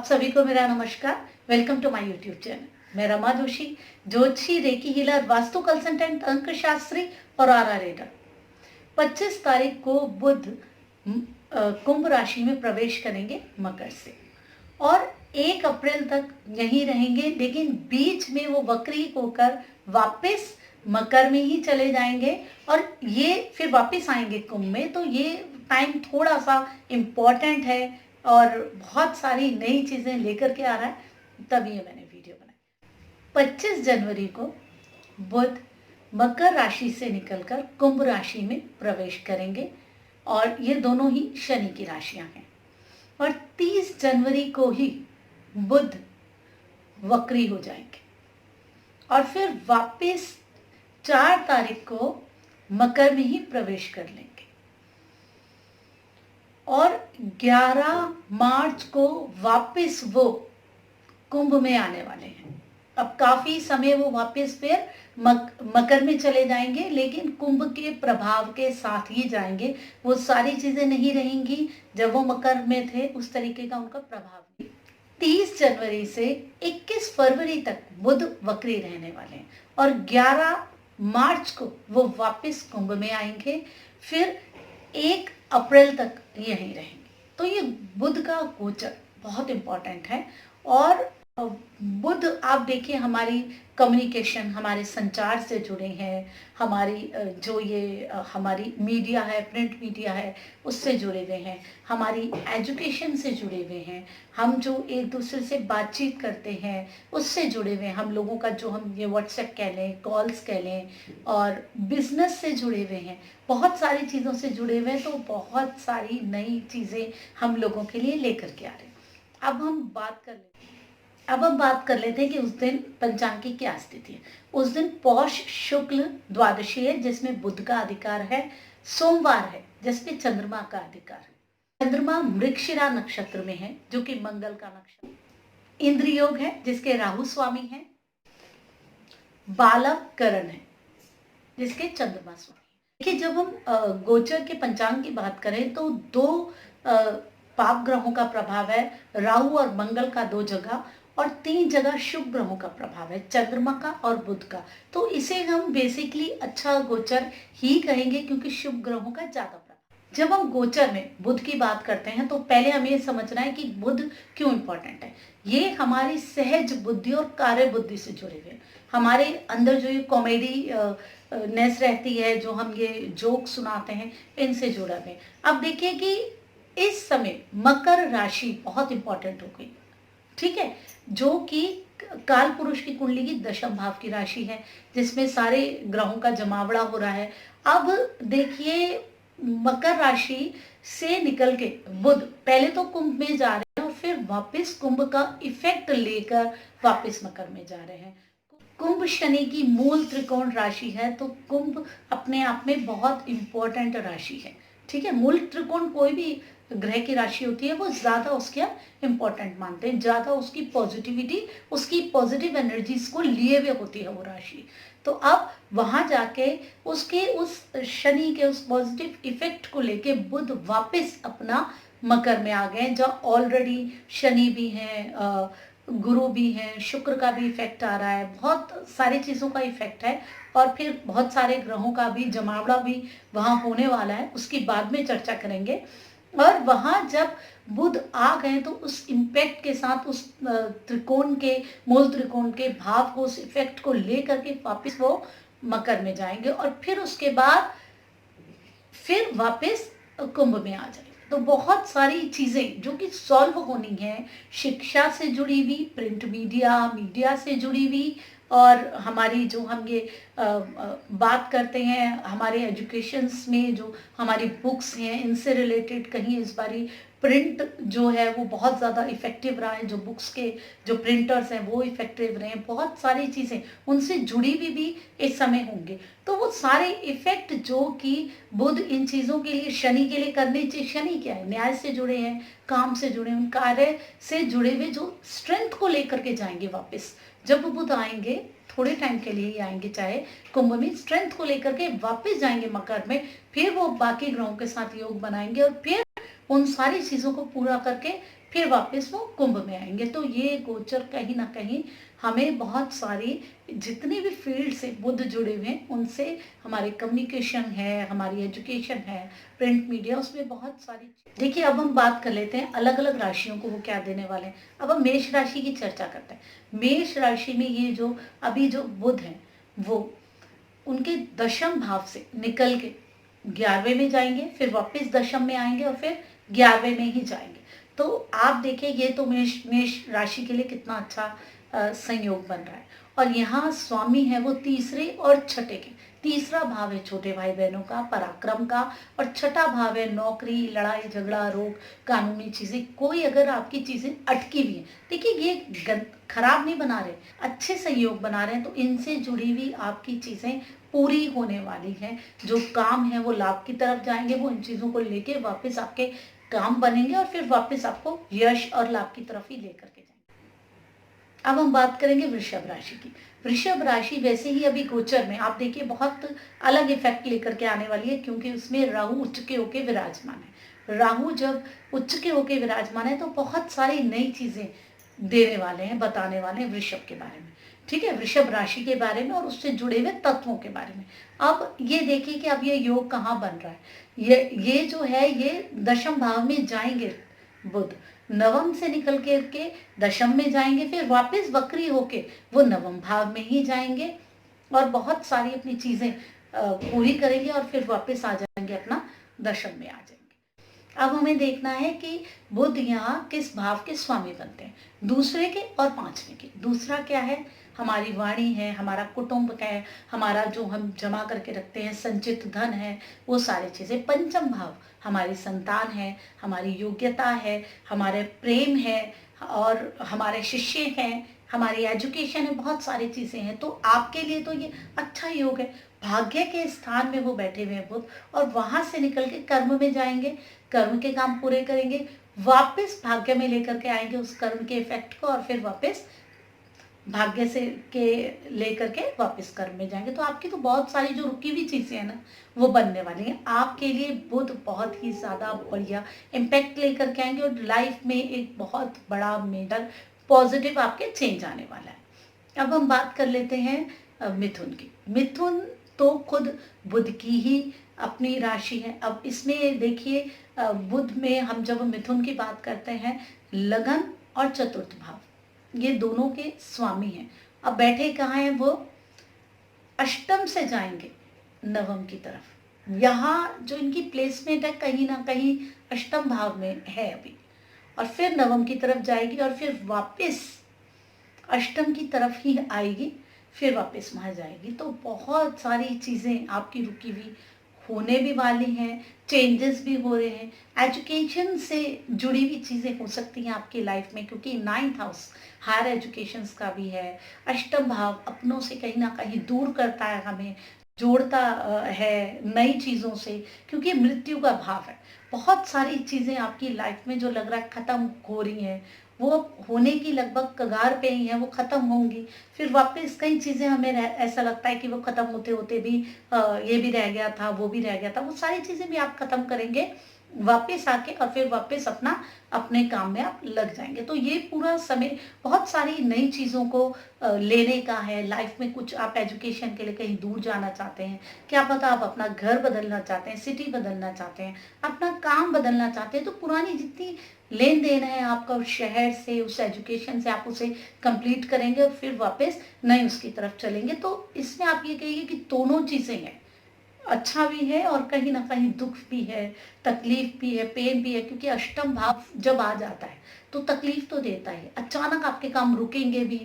सभी को मेरा नमस्कार। Welcome to my YouTube channel. मैं रमा जोशी, ज्योतिषी, रेकी हीलर, वास्तु कंसल्टेंट, अंक शास्त्री और आरा रीडर। 25 तारीख को बुध कुंभ राशि में प्रवेश करेंगे मकर से और 1 अप्रैल तक यहीं रहेंगे, लेकिन बीच में वो वक्री होकर वापस मकर में ही चले जाएंगे और ये फिर वापस आएंगे कुंभ में। तो ये टाइम थोड़ा सा इम्पोर्टेंट है और बहुत सारी नई चीज़ें लेकर के आ रहा है, तभी ये मैंने वीडियो बनाई। 25 जनवरी को बुध मकर राशि से निकलकर कुंभ राशि में प्रवेश करेंगे और ये दोनों ही शनि की राशियां हैं। और 30 जनवरी को ही बुध वक्री हो जाएंगे और फिर वापस 4 तारीख को मकर में ही प्रवेश कर लेंगे और 11 मार्च को वापस वो कुंभ में आने वाले हैं। अब काफी समय वो वापस फिर मकर में चले जाएंगे, लेकिन कुंभ के प्रभाव के साथ ही जाएंगे। वो सारी चीजें नहीं रहेंगी जब वो मकर में थे, उस तरीके का उनका प्रभाव नहीं। 30 जनवरी से 21 फरवरी तक बुध वक्री रहने वाले हैं और 11 मार्च को वो वापस कुंभ में आएंगे, फिर 1 अप्रैल तक यहीं रहेंगे। तो ये बुध का गोचर बहुत इम्पोर्टेंट है। और बुध आप देखिए हमारी कम्युनिकेशन, हमारे संचार से जुड़े हैं, हमारी जो ये हमारी मीडिया है, प्रिंट मीडिया है, उससे जुड़े हुए हैं, हमारी एजुकेशन से जुड़े हुए हैं, हम जो एक दूसरे से बातचीत करते हैं उससे जुड़े हुए हैं, हम लोगों का जो हम ये व्हाट्सएप कह लें, कॉल्स कह लें, और बिजनेस से जुड़े हुए हैं, बहुत सारी चीज़ों से जुड़े हुए हैं। तो बहुत सारी नई चीज़ें हम लोगों के लिए लेकर के आ रहे हैं। अब हम बात कर लेते हैं कि उस दिन पंचांग की क्या स्थिति है। उस दिन पौष शुक्ल द्वादशी है, जिसमें बुध का अधिकार है, सोमवार है जिसमें चंद्रमा का अधिकार है। चंद्रमा मृगशिरा नक्षत्र में है जो कि मंगल का नक्षत्र। इंद्र योग है जिसके राहु स्वामी है। बालक करण है जिसके चंद्रमा स्वामी। देखिए, जब हम गोचर के पंचांग की बात करें तो 2 पाप ग्रहों का प्रभाव है, राहु और मंगल का 2 जगह, और 3 जगह शुभ ग्रहों का प्रभाव है, चंद्रमा का और बुध का। तो इसे हम बेसिकली अच्छा गोचर ही कहेंगे क्योंकि शुभ ग्रहों का ज्यादा प्रभाव। जब हम गोचर में बुध की बात करते हैं तो पहले हमें ये समझना है कि बुध क्यों इंपॉर्टेंट है। ये हमारी सहज बुद्धि और कार्य बुद्धि से जुड़े हुए हैं। हमारे अंदर जो ये कॉमेडी नेस रहती है, जो हम ये जोक सुनाते हैं, इनसे जुड़ा हुए। अब देखिए कि इस समय मकर राशि बहुत इंपॉर्टेंट हो गई, ठीक है, जो कि काल पुरुष की कुंडली की 10th भाव की राशि है, जिसमें सारे ग्रहों का जमावड़ा हो रहा है। अब देखिए, मकर राशि से निकल के बुध पहले तो कुंभ में जा रहे हैं और फिर वापस कुंभ का इफेक्ट लेकर वापस मकर में जा रहे हैं। कुंभ शनि की मूल त्रिकोण राशि है, तो कुंभ अपने आप में बहुत इंपॉर्टेंट राशि है, ठीक है। मूल त्रिकोण कोई भी ग्रह की राशि होती है वो ज्यादा उसके इंपॉर्टेंट मानते हैं, ज्यादा उसकी पॉजिटिविटी, उसकी पॉजिटिव एनर्जीज को लिए हुए होती है वो राशि। तो अब वहां जाके उसके उस शनि के उस पॉजिटिव इफेक्ट को लेके बुध वापस अपना मकर में आ गए, जहाँ ऑलरेडी शनि भी है, गुरु भी है, शुक्र का भी इफेक्ट आ रहा है, बहुत सारी चीज़ों का इफेक्ट है और फिर बहुत सारे ग्रहों का भी जमावड़ा भी वहाँ होने वाला है, उसकी बाद में चर्चा करेंगे। और वहाँ जब बुध आ गए तो उस इम्पैक्ट के साथ उस त्रिकोण के, मूल त्रिकोण के भाव को, उस इफेक्ट को लेकर के वापस वो मकर में जाएंगे और फिर उसके बाद फिर वापस कुंभ में आ जाएंगे। तो बहुत सारी चीजें जो कि सॉल्व होनी है, शिक्षा से जुड़ी हुई, प्रिंट मीडिया से जुड़ी हुई, और हमारी जो हम ये बात करते हैं हमारे एजुकेशंस में जो हमारी बुक्स हैं, इनसे रिलेटेड कहीं इस बारी प्रिंट जो है वो बहुत ज़्यादा इफेक्टिव रहा है, जो बुक्स के जो प्रिंटर्स हैं वो इफेक्टिव रहे हैं, बहुत सारी चीज़ें उनसे जुड़ी हुई भी इस समय होंगे। तो वो सारे इफेक्ट जो कि बुध इन चीज़ों के लिए, शनि के लिए करने चाहिए। शनि क्या है, न्याय से जुड़े हैं, काम से जुड़े, उन कार्य से जुड़े हुए जो स्ट्रेंथ को लेकर के जाएंगे वापस। जब बुध आएंगे थोड़े टाइम के लिए ही आएंगे, चाहे कुंभ में, स्ट्रेंथ को लेकर के वापस जाएंगे मकर में, फिर वो बाकी ग्रहों के साथ योग बनाएंगे और फिर उन सारी चीजों को पूरा करके फिर वापस वो कुंभ में आएंगे। तो ये गोचर कहीं ना कहीं हमें बहुत सारी जितने भी फील्ड से बुध जुड़े हुए हैं उनसे, हमारे कम्युनिकेशन है, हमारी एजुकेशन है, प्रिंट मीडिया, उसमें बहुत सारी। देखिए अब हम बात कर लेते हैं अलग अलग राशियों को वो क्या देने वाले हैं। अब हम मेष राशि की चर्चा करते हैं। मेष राशि में ये जो अभी जो बुध है वो उनके दशम भाव से निकल के 11वें में जाएंगे, फिर वापस दशम में आएंगे और फिर 11वें में ही जाएंगे। तो आप देखिए ये तो मेष मेष राशि के लिए कितना अच्छा संयोग बन रहा है। और यहाँ स्वामी है वो तीसरे और छठे के। तीसरा भाव है छोटे भाई बहनों का, पराक्रम का, और छठा भाव है नौकरी, लड़ाई झगड़ा, रोग, कानूनी चीजें। कोई अगर आपकी चीजें अटकी हुई है, देखिए ये खराब नहीं बना रहे, अच्छे संयोग बना रहे हैं, तो इनसे जुड़ी हुई आपकी चीजें पूरी होने वाली हैं। जो काम है वो लाभ की तरफ जाएंगे, वो इन चीजों को लेके वापस आपके काम बनेंगे और फिर वापस आपको यश और लाभ की तरफ ही लेकर के जाएंगे। अब हम बात करेंगे वृषभ राशि की। वृषभ राशि वैसे ही अभी गोचर में आप देखिए बहुत अलग इफेक्ट लेकर के आने वाली है, क्योंकि उसमें राहु उच्च के होके विराजमान है। राहु जब उच्च के होके विराजमान है तो बहुत सारी नई चीजें देने वाले हैं, बताने वाले हैं वृषभ के बारे में, ठीक है, वृषभ राशि के बारे में और उससे जुड़े हुए तत्वों के बारे में। अब ये देखिए कि अब ये योग कहाँ बन रहा है। ये जो है ये दशम भाव में जाएंगे बुध, नवम से निकल के दशम में जाएंगे, फिर वापस वक्री होके वो नवम भाव में ही जाएंगे और बहुत सारी अपनी चीजें पूरी करेंगे और फिर वापस आ जाएंगे, अपना दशम में आ जाएंगे। अब हमें देखना है कि बुध यहाँ किस भाव के स्वामी बनते हैं, दूसरे के और पांचवें के। दूसरा क्या है, हमारी वाणी है, हमारा कुटुंब है, हमारा जो हम जमा करके रखते हैं संचित धन है, वो सारी चीजें। पंचम भाव हमारी संतान है, हमारी योग्यता है, हमारे प्रेम है और हमारे शिष्य हैं, हमारी एजुकेशन है, बहुत सारी चीजें हैं। तो आपके लिए तो ये अच्छा योग है, भाग्य के स्थान में वो बैठे हुए हैं बुध, और वहां से निकल के कर्म में जाएंगे, कर्म के काम पूरे करेंगे, वापस भाग्य में लेकर के आएंगे उस कर्म के इफेक्ट को, और फिर वापस भाग्य से के लेकर के वापस कर्म में जाएंगे। तो आपकी तो बहुत सारी जो रुकी हुई चीजें हैं ना वो बनने वाली हैं। आपके लिए बुध बहुत ही ज्यादा बढ़िया इम्पैक्ट लेकर के आएंगे और लाइफ में एक बहुत बड़ा मेजर पॉजिटिव आपके चेंज आने वाला है। अब हम बात कर लेते हैं मिथुन की। मिथुन तो खुद बुध की ही अपनी राशि है। अब इसमें देखिए बुध में हम जब मिथुन की बात करते हैं, लगन और चतुर्थ भाव ये दोनों के स्वामी हैं। अब बैठे कहाँ हैं वो, अष्टम से जाएंगे नवम की तरफ। यहाँ जो इनकी प्लेसमेंट है कहीं ना कहीं अष्टम भाव में है अभी, और फिर नवम की तरफ जाएगी और फिर वापस अष्टम की तरफ ही आएगी, फिर वापस वहां जाएगी। तो बहुत सारी चीजें आपकी रुकी हुई होने भी वाली हैं, चेंजेस भी हो रहे हैं, एजुकेशन से जुड़ी हुई चीजें हो सकती हैं आपकी लाइफ में, क्योंकि 9th हाउस हायर एजुकेशन का भी है। अष्टम भाव अपनों से कहीं ना कहीं दूर करता है, हमें जोड़ता है नई चीजों से, क्योंकि मृत्यु का भाव है। बहुत सारी चीजें आपकी लाइफ में जो लग रहा है खत्म हो रही हैं, वो होने की लगभग कगार पे ही है, वो खत्म होंगी। फिर वापस कई चीजें हमें ऐसा लगता है कि वो खत्म होते होते भी ये भी रह गया था, वो भी रह गया था, वो सारी चीजें भी आप खत्म करेंगे वापस आके, और फिर वापस अपना अपने काम में आप लग जाएंगे। तो ये पूरा समय बहुत सारी नई चीजों को लेने का है लाइफ में। कुछ आप एजुकेशन के लिए कहीं दूर जाना चाहते हैं, क्या पता आप अपना घर बदलना चाहते हैं, सिटी बदलना चाहते हैं, अपना काम बदलना चाहते हैं, तो पुरानी जितनी लेन देन है आपका उस शहर से, उस एजुकेशन से, आप उसे कंप्लीट करेंगे और फिर वापस नई उसकी तरफ चलेंगे। तो इसमें आप ये कहिए कि दोनों चीजें हैं, अच्छा भी है और कहीं ना कहीं दुख भी है, तकलीफ भी है, पेन भी है, क्योंकि अष्टम भाव जब आ जाता है तो तकलीफ तो देता है। अचानक आपके काम रुकेंगे भी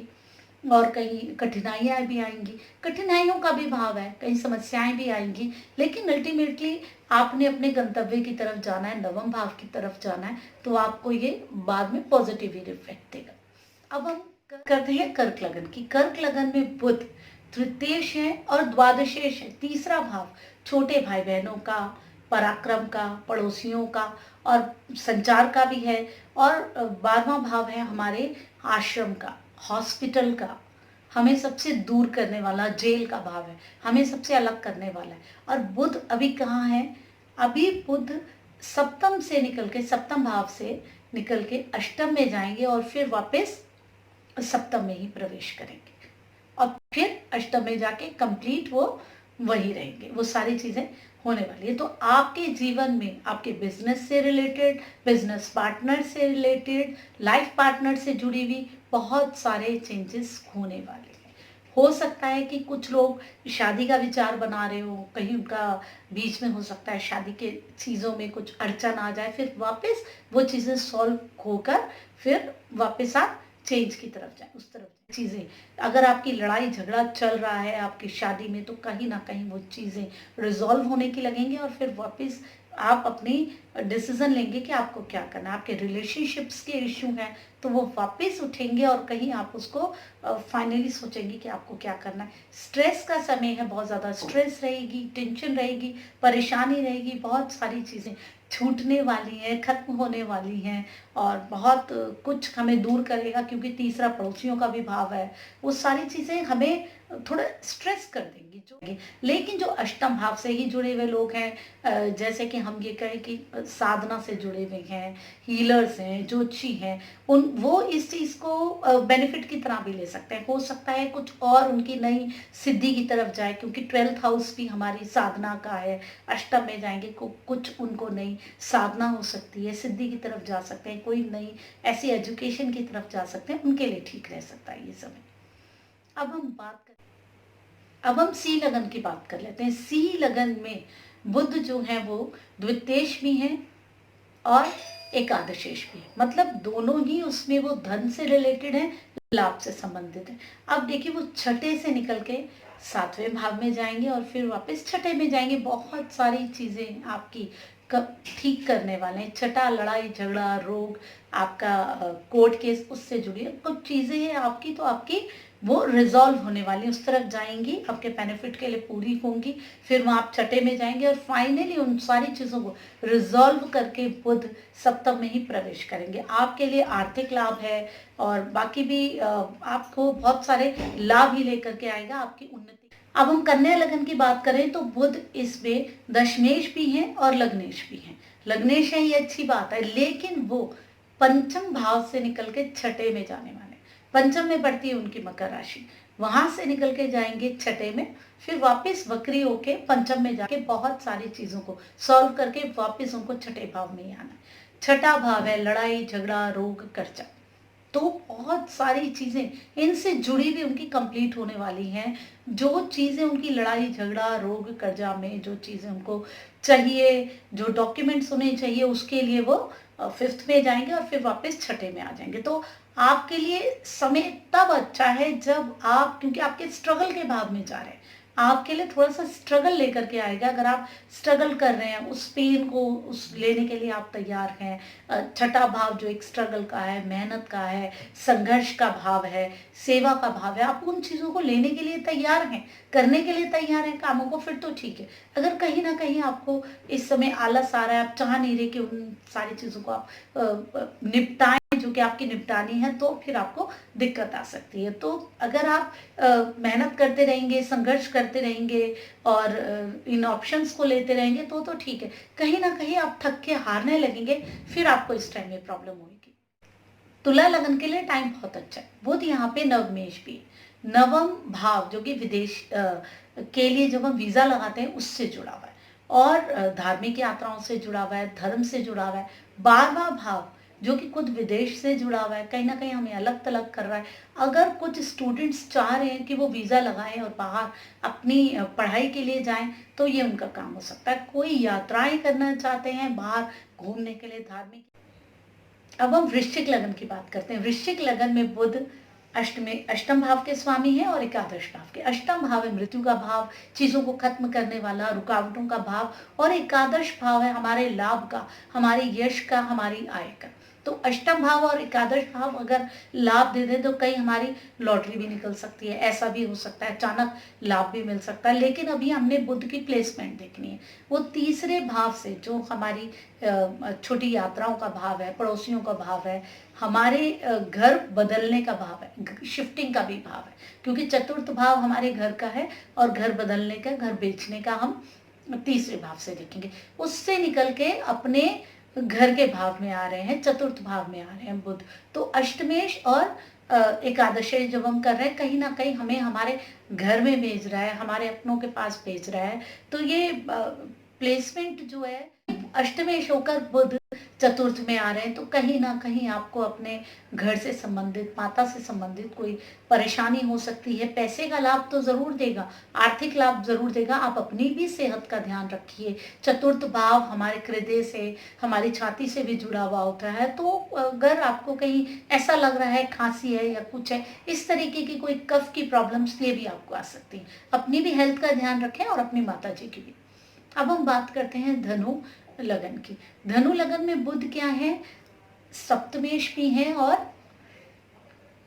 और कहीं कठिनाइयां भी आएंगी, कठिनाइयों का भी भाव है, कहीं समस्याएं भी आएंगी, लेकिन अल्टीमेटली आपने अपने गंतव्य की तरफ जाना है, नवम भाव की तरफ जाना है, तो आपको ये बाद में पॉजिटिव इफेक्ट देगा। अब हम करते हैं कर्क लगन की। कर्क लगन में बुध तृतीयेश है और द्वादशेश है, तीसरा भाव छोटे भाई बहनों का, पराक्रम का, पड़ोसियों का और संचार का भी है, और 12वां भाव है हमारे आश्रम का, हॉस्पिटल का, हमें सबसे दूर करने वाला, जेल का भाव है, हमें सबसे अलग करने वाला है। और बुध अभी कहाँ है, अभी बुध सप्तम से निकल के, सप्तम भाव से निकल के अष्टम में जाएंगे और फिर वापस सप्तम में ही प्रवेश करेंगे और फिर अष्टम में जाके कंप्लीट वो वही रहेंगे। वो सारी चीजें होने वाली है। तो आपके जीवन में आपके बिजनेस से रिलेटेड, बिजनेस पार्टनर से रिलेटेड, लाइफ पार्टनर से जुड़ी हुई बहुत सारे चेंजेस होने वाले हैं। हो सकता है कि कुछ लोग शादी का विचार बना रहे हो, कहीं उनका बीच में हो सकता है शादी के चीज़ों में कुछ अड़चन आ जाए, फिर वापस वो चीज़ें सॉल्व होकर फिर वापस आप चेंज की तरफ जाए, उस तरफ चीज़ें। अगर आपकी लड़ाई झगड़ा चल रहा है आपकी शादी में, तो कहीं ना कहीं वो चीज़ें रिजॉल्व होने की लगेंगी और फिर वापस आप अपनी डिसीजन लेंगे कि आपको क्या करना है। आपके रिलेशनशिप्स के इशू हैं तो वो वापस उठेंगे और कहीं आप उसको फाइनली सोचेंगे कि आपको क्या करना है। स्ट्रेस का समय है, बहुत ज़्यादा स्ट्रेस रहेगी, टेंशन रहेगी, परेशानी रहेगी, बहुत सारी चीज़ें छूटने वाली हैं, खत्म होने वाली हैं और बहुत कुछ हमें दूर करेगा, क्योंकि तीसरा पड़ोसियों का भी भाव है। वो सारी चीज़ें हमें थोड़ा स्ट्रेस कर देंगी जो। लेकिन जो अष्टम भाव से ही जुड़े हुए लोग हैं, जैसे कि हम ये कहें कि साधना से जुड़े हुए हैं, हीलर्स हैं, ज्योतिषी हैं, वो इस चीज़ को बेनिफिट की तरह भी ले सकते हैं। हो सकता है कुछ और उनकी नई सिद्धि की तरफ जाए, क्योंकि 12th हाउस भी हमारी साधना का है। अष्टम में जाएंगे कुछ उनको नई साधना हो सकती है, सिद्धि की तरफ जा सकते हैं, कोई नई ऐसी एजुकेशन की तरफ जा सकते हैं, उनके लिए ठीक रह सकता है ये समय। अब हम सी लगन की बात कर लेते हैं। सी लगन में बुध जो है वो द्वितेश भी है और एकादशेश भी है, मतलब दोनों ही उसमें वो धन से रिलेटेड है, लाभ से संबंधित है। अब देखिए वो छठे से निकल के सातवें भाव में जाएंगे और फिर वापस छठे में जाएंगे। बहुत सारी चीजें आपकी ठीक करने वाले हैं। छठा लड़ाई झगड़ा रोग, आपका कोर्ट केस उससे जुड़ी कुछ चीजें हैं आपकी, तो आपकी वो रिजॉल्व होने वाली, उस तरफ जाएंगी, आपके बेनिफिट के लिए पूरी होंगी। फिर वहाँ आप छठे में जाएंगे और फाइनली उन सारी चीज़ों को रिजॉल्व करके बुध सप्तम में ही प्रवेश करेंगे। आपके लिए आर्थिक लाभ है और बाकी भी आपको बहुत सारे लाभ ही लेकर के आएगा, आपकी उन्नति। अब हम कन्या लगन की बात करें तो बुध इसमें दशमेश भी है और लग्नेश भी है। लग्नेश है ये अच्छी बात है, लेकिन वो पंचम भाव से निकल के छठे में जाने वाले। पंचम में पड़ती है उनकी मकर राशि, वहां से निकल के जाएंगे छठे में, फिर वापस वक्री होके पंचम में जाके बहुत सारी चीजों को सॉल्व करके वापस उनको छठे भाव में ही आना है। छठा भाव है लड़ाई झगड़ा रोग कर्जा, तो बहुत सारी चीजें इनसे जुड़ी हुई उनकी कंप्लीट होने वाली हैं। जो चीजें उनकी लड़ाई झगड़ा रोग कर्जा में जो चीजें उनको चाहिए, जो डॉक्यूमेंट्स उन्हें चाहिए, उसके लिए वो फिफ्थ में जाएंगे और फिर वापस छठे में आ जाएंगे। तो आपके लिए समय तब अच्छा है जब आप, क्योंकि आपके स्ट्रगल के भाव में जा रहे हैं, आपके लिए थोड़ा सा स्ट्रगल लेकर के आएगा। अगर आप स्ट्रगल कर रहे हैं, उस पेन को उस लेने के लिए आप तैयार हैं। छठा भाव जो एक स्ट्रगल का है, मेहनत का है, संघर्ष का भाव है, सेवा का भाव है, आप उन चीज़ों को लेने के लिए तैयार हैं, करने के लिए तैयार हैं कामों को, फिर तो ठीक है। अगर कहीं ना कहीं आपको इस समय आलस आ रहा है, आप चाह नहीं रहे कि उन सारी चीज़ों को आप निपटाएं जो कि आपकी निपटानी है, तो फिर आपको दिक्कत आ सकती है। तो अगर आप मेहनत करते रहेंगे, संघर्ष करते रहेंगे और इन ऑप्शंस को लेते रहेंगे तो ठीक है। कहीं ना कहीं आप थक के हारने लगेंगे, फिर आपको इस टाइम में प्रॉब्लम होगी। तुला लगन के लिए टाइम बहुत अच्छा है। बुध यहाँ पे नवमेश भी, नवम भाव जो कि विदेश के लिए जब हम वीजा लगाते हैं उससे जुड़ा हुआ है और धार्मिक यात्राओं से जुड़ा हुआ है, धर्म से जुड़ा हुआ है। 12वां भाव जो कि खुद विदेश से जुड़ा हुआ है, कहीं ना कहीं हमें अलग तलग कर रहा है। अगर कुछ स्टूडेंट्स चाह रहे हैं कि वो वीज़ा लगाएं और बाहर अपनी पढ़ाई के लिए जाएं, तो ये उनका काम हो सकता है। कोई यात्राएं करना चाहते हैं बाहर घूमने के लिए, धार्मिक। अब हम वृश्चिक लगन की बात करते हैं। वृश्चिक लगन में बुध अष्टम भाव के स्वामी है और एकादश भाव के। अष्टम भाव है मृत्यु का भाव, चीजों को खत्म करने वाला, रुकावटों का भाव, और एकादश भाव है हमारे लाभ का, हमारे यश का, हमारी आय का। तो अष्टम भाव और एकादश भाव अगर लाभ दे दे तो कहीं हमारी लॉटरी भी निकल सकती है, ऐसा भी हो सकता है, अचानक लाभ भी मिल सकता है। लेकिन अभी हमने बुध की प्लेसमेंट देखनी है। वो तीसरे भाव से जो हमारी छोटी यात्राओं का भाव है, पड़ोसियों का भाव है, हमारे घर बदलने का भाव है, शिफ्टिंग का भी भाव है, क्योंकि चतुर्थ भाव हमारे घर का है और घर बदलने का, घर बेचने का हम तीसरे भाव से देखेंगे। उससे निकल के अपने घर के भाव में आ रहे हैं, चतुर्थ भाव में आ रहे हैं बुध। तो अष्टमेश और एकादशेश जब हम कर रहे हैं, कहीं ना कहीं हमें हमारे घर में भेज रहा है, हमारे अपनों के पास भेज रहा है। तो ये प्लेसमेंट जो है, अष्टमेश होकर बुध चतुर्थ में आ रहे हैं, तो कहीं ना कहीं आपको अपने घर से संबंधित, माता से संबंधित कोई परेशानी हो सकती है। पैसे का लाभ तो जरूर देगा, आर्थिक लाभ जरूर देगा। आप अपनी भी सेहत का ध्यान रखिए। चतुर्थ भाव हमारे हृदय से, हमारी छाती से भी जुड़ा हुआ होता है। तो अगर आपको कहीं ऐसा लग रहा है खांसी है या कुछ है, इस तरीके की कोई कफ की प्रॉब्लम्स, ये भी आपको आ सकती है। अपनी भी हेल्थ का ध्यान रखें और अपनी माता जी की भी। अब हम बात करते हैं धनु लगन की। धनु लगन में बुध क्या है, सप्तमेश भी है और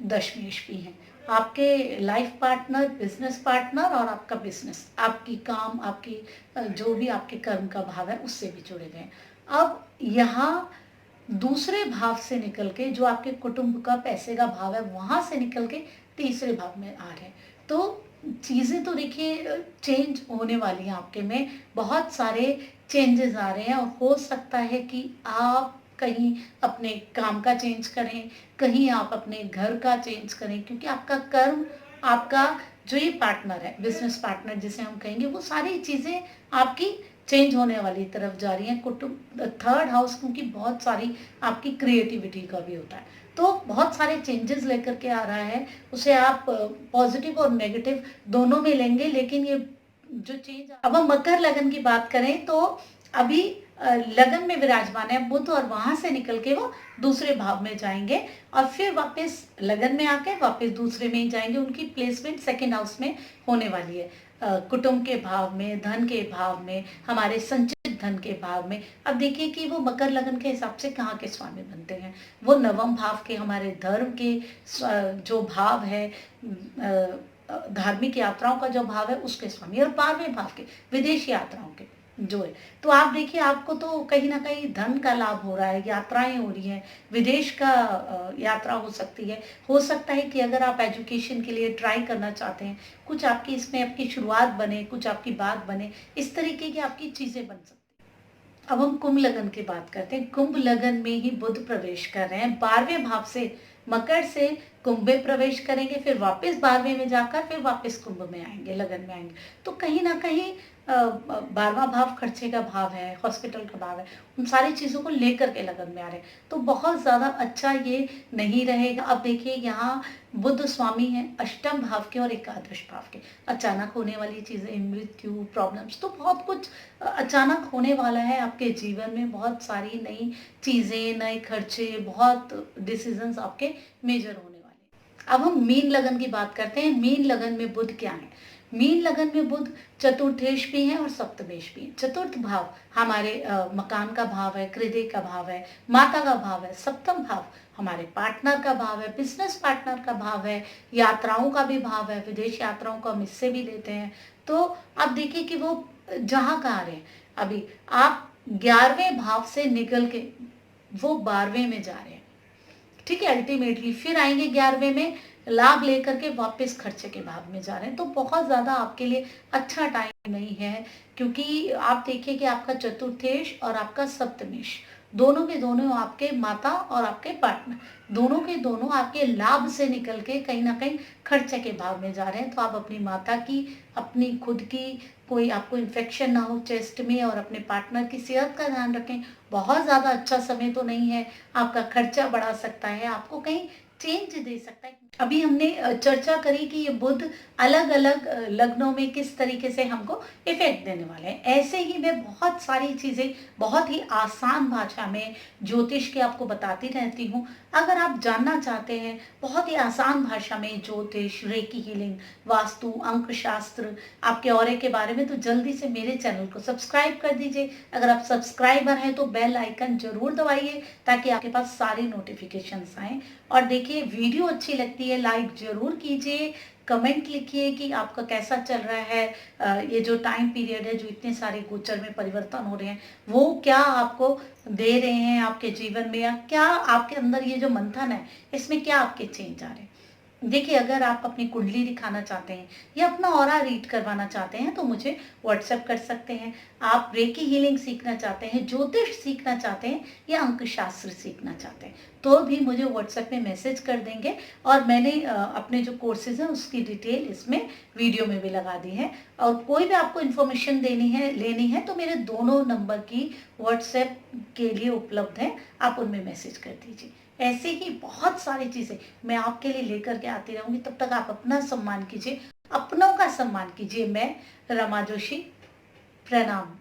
दशमेश भी है। आपके लाइफ पार्टनर, बिजनेस पार्टनर और आपका बिजनेस, आपकी काम, आपकी जो भी आपके कर्म का भाव है, उससे भी जुड़े हुए हैं। अब यहाँ दूसरे भाव से निकल के, जो आपके कुटुंब का, पैसे का भाव है, वहां से निकल के तीसरे भाव में आ रहे हैं। तो चीजें तो देखिए चेंज होने वाली हैं आपके में, बहुत सारे चेंजेस आ रहे हैं। और हो सकता है कि आप कहीं अपने काम का चेंज करें, कहीं आप अपने घर का चेंज करें, क्योंकि आपका कर्म, आपका जो ये पार्टनर है, बिजनेस पार्टनर जिसे हम कहेंगे, वो सारी चीजें आपकी चेंज होने वाली तरफ जा रही है। कुटुंब, थर्ड हाउस, क्योंकि बहुत सारी आपकी क्रिएटिविटी का भी होता है, तो बहुत सारे चेंजेस लेकर के आ रहा है। उसे आप पॉजिटिव और नेगेटिव दोनों में लेंगे, लेकिन ये जो चेंज, अब हम मकर लगन की बात करें तो अभी लगन में विराजमान है बुध, और वहां से निकल के वो दूसरे भाव में जाएंगे और फिर वापस लगन में आके वापस दूसरे में ही जाएंगे। उनकी प्लेसमेंट सेकंड हाउस में होने वाली है, कुटुंब के भाव में, धन के भाव में, हमारे संचित धन के भाव में। अब देखिए कि वो मकर लगन के हिसाब से कहाँ के स्वामी बनते हैं। वो नवम भाव के, हमारे धर्म के जो भाव है, धार्मिक यात्राओं का जो भाव है, उसके स्वामी, और 12वें भाव के, विदेश यात्राओं के जो है। तो आप देखिए, आपको तो कहीं ना कहीं धन का लाभ हो रहा है, यात्राएं हो रही हैं, विदेश का यात्रा हो सकती है। हो सकता है कि अगर आप एजुकेशन के लिए ट्राई करना चाहते हैं, कुछ आपकी इसमें आपकी शुरुआत बने, कुछ आपकी बात बने, इस तरीके की आपकी चीजें बन सकती हैं। अब हम कुंभ लगन की बात करते हैं। कुंभ लगन में ही बुध प्रवेश कर रहे हैं, 12वें भाव से, मकर से कुंभ में प्रवेश करेंगे, फिर वापस 12वें में जाकर फिर वापस कुंभ में आएंगे, लगन में आएंगे। तो कहीं ना कहीं 12वां भाव खर्चे का भाव है, हॉस्पिटल का भाव है, उन सारी चीजों को लेकर के लगन में आ रहे हैं। तो बहुत ज्यादा अच्छा ये नहीं रहेगा। अब देखिए, यहाँ बुध स्वामी है अष्टम भाव के और एकादश भाव के। अचानक होने वाली चीजें, मृत्यु, प्रॉब्लम्स, तो बहुत कुछ अचानक होने वाला है आपके जीवन में। बहुत सारी नई चीजें, नए खर्चे, बहुत डिसीजंस आपके मेजर होने वाले हैं। अब हम मीन लगन की बात करते हैं। मीन लगन में बुध क्या है, मीन लगन में बुध चतुर्थेश भी है और सप्तमेश भी है। चतुर्थ भाव हमारे मकान का भाव है, हृदय का भाव है, माता का भाव है। सप्तम भाव हमारे पार्टनर का भाव है, बिजनेस पार्टनर का भाव है, यात्राओं का भी भाव है, विदेश यात्राओं को हम इससे भी लेते हैं। तो आप देखिए कि वो जहां का आ रहे हैं। अभी आप 11वें भाव से निकल के वो 12वें में जा रहे हैं, ठीक है। अल्टीमेटली फिर आएंगे 11वें में, लाभ लेकर के वापस खर्चे के भाव में जा रहे हैं। तो बहुत ज्यादा आपके लिए अच्छा टाइम नहीं है, क्योंकि आप देखिए कि आपका चतुर्थेश और आपका सप्तमेश, दोनों के दोनों आपके माता और आपके पार्टनर, दोनों के दोनों आपके लाभ से निकल के कहीं ना कहीं खर्चे के भाव में जा रहे हैं। तो आप अपनी माता की, अपनी खुद की, कोई आपको इन्फेक्शन ना हो चेस्ट में, और अपने पार्टनर की सेहत का ध्यान रखें। बहुत ज्यादा अच्छा समय तो नहीं है, आपका खर्चा बढ़ा सकता है, आपको कहीं चेंज दे सकता है। अभी हमने चर्चा करी कि ये बुध अलग अलग लग्नों में किस तरीके से हमको इफेक्ट देने वाले हैं। ऐसे ही मैं बहुत सारी चीजें बहुत ही आसान भाषा में ज्योतिष के आपको बताती रहती हूँ। अगर आप जानना चाहते हैं बहुत ही आसान भाषा में ज्योतिष, रेकी हीलिंग, वास्तु, अंक शास्त्र, आपके ऑरे के बारे में, तो जल्दी से मेरे चैनल को सब्सक्राइब कर दीजिए। अगर आप सब्सक्राइबर हैं तो बेल आइकन जरूर दबाइए, ताकि आपके पास सारी नोटिफिकेशंस आए। और देखिए, वीडियो अच्छी लगती है लाइक जरूर कीजिए, कमेंट लिखिए कि आपका कैसा चल रहा है। ये जो टाइम पीरियड है, जो इतने सारे गोचर में परिवर्तन हो रहे हैं, वो क्या आपको दे रहे हैं आपके जीवन में, या क्या आपके अंदर ये जो मंथन है, इसमें क्या आपके चेंज आ रहे हैं। देखिए, अगर आप अपनी कुंडली दिखाना चाहते हैं या अपना ऑरा रीड करवाना चाहते हैं, तो मुझे व्हाट्सएप कर सकते हैं। आप रेकी हीलिंग सीखना चाहते हैं, ज्योतिष सीखना चाहते हैं या अंकशास्त्र सीखना चाहते हैं, तो भी मुझे व्हाट्सएप में मैसेज कर देंगे और मैंने अपने जो कोर्सेज़ हैं, उसकी डिटेल इसमें वीडियो में भी लगा दी है। और कोई भी आपको इन्फॉर्मेशन देनी है, लेनी है, तो मेरे दोनों नंबर की व्हाट्सएप के लिए उपलब्ध हैं, आप उनमें मैसेज कर दीजिए। ऐसे ही बहुत सारी चीज़ें मैं आपके लिए लेकर के आती रहूँगी, तब तक आप अपना सम्मान कीजिए, अपनों का सम्मान कीजिए। मैं रमा जोशी, प्रणाम।